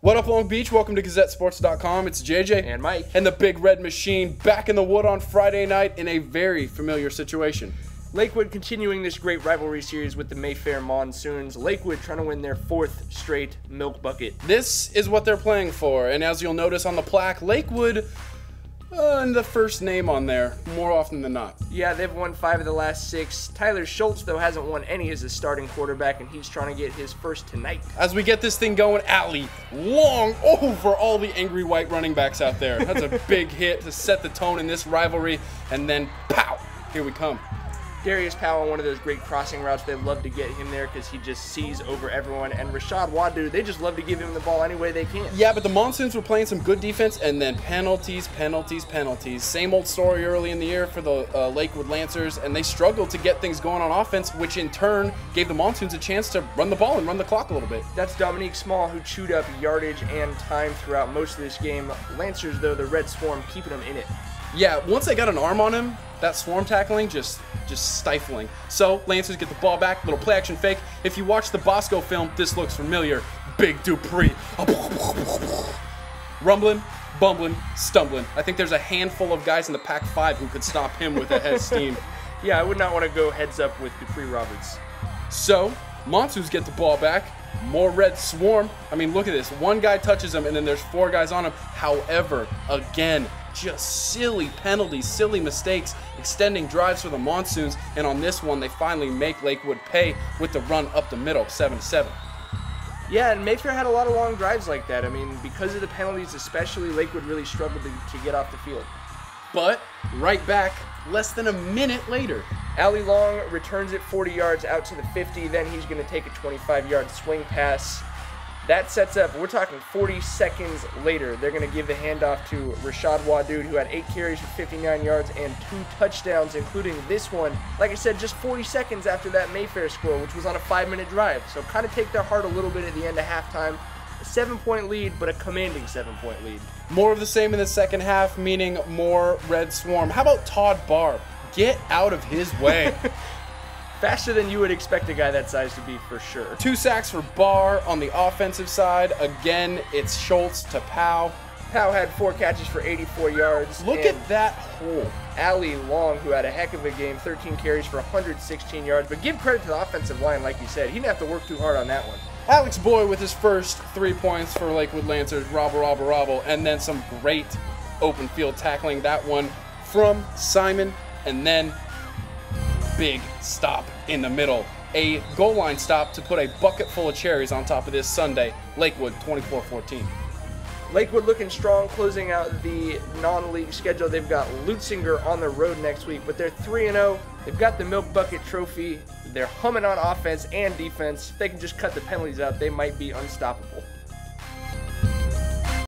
What up, Long Beach? Welcome to GazetteSports.com. It's JJ and Mike and the Big Red Machine back in the wood on Friday night in a very familiar situation. Lakewood continuing this great rivalry series with the Mayfair Monsoons. Lakewood trying to win their 4th straight milk bucket. This is what they're playing for, and as you'll notice on the plaque, Lakewood and the first name on there more often than not. Yeah, they've won 5 of the last 6. Tyler Schultz, though, hasn't won any as a starting quarterback, and he's trying to get his first tonight. As we get this thing going, Alley long over all the angry white running backs out there. That's a big hit to set the tone in this rivalry, and then pow, here we come. Darius Powell, one of those great crossing routes. They love to get him there because he just sees over everyone. And Rashad Wadu, they just love to give him the ball any way they can. Yeah, but the Monsoons were playing some good defense, and then penalties. Same old story early in the year for the Lakewood Lancers, and they struggled to get things going on offense, which in turn gave the Monsoons a chance to run the ball and run the clock a little bit. That's Dominique Small, who chewed up yardage and time throughout most of this game. Lancers, though, the Red Swarm, keeping them in it. Yeah, once they got an arm on him, that swarm tackling just stifling. So Lancers get the ball back, little play action fake. If you watch the Bosco film, this looks familiar. Big Dupree. Rumbling, bumbling, stumbling. I think there's a handful of guys in the Pac-5 who could stop him with a head of steam. Yeah, I would not want to go heads up with Dupree Roberts. So, Monsoons get the ball back. More Red Swarm. I mean, look at this. One guy touches him, and then there's 4 guys on him. However, again, just silly penalties, silly mistakes, extending drives for the Monsoons. And on this one, they finally make Lakewood pay with the run up the middle, 7-7. Yeah, and Mayfair had a lot of long drives like that. I mean, because of the penalties especially, Lakewood really struggled to get off the field. But right back less than a minute later. Allie Long returns it 40 yards out to the 50. Then he's going to take a 25-yard swing pass. That sets up, we're talking 40 seconds later, they're going to give the handoff to Rashad Wadu, who had 8 carries for 59 yards and 2 touchdowns, including this one. Like I said, just 40 seconds after that Mayfair score, which was on a 5-minute drive. So kind of take their heart a little bit at the end of halftime. A 7-point lead, but a commanding 7-point lead. More of the same in the second half, meaning more Red Swarm. How about Todd Barr? Get out of his way. Faster than you would expect a guy that size to be, for sure. 2 sacks for Barr on the offensive side. Again, it's Schultz to Powell. Powell had 4 catches for 84 yards. Look at that hole. Allie Long, who had a heck of a game, 13 carries for 116 yards. But give credit to the offensive line, like you said. He didn't have to work too hard on that one. Alex Boyd with his first 3 points for Lakewood Lancers. Robble. And then some great open field tackling. That one from Simon. And then big stop in the middle. A goal line stop to put a bucket full of cherries on top of this Sunday. Lakewood 24-14. Lakewood looking strong, closing out the non-league schedule. They've got Lutzinger on the road next week, but they're 3-0. They've got the Milk Bucket Trophy. They're humming on offense and defense. If they can just cut the penalties out, they might be unstoppable.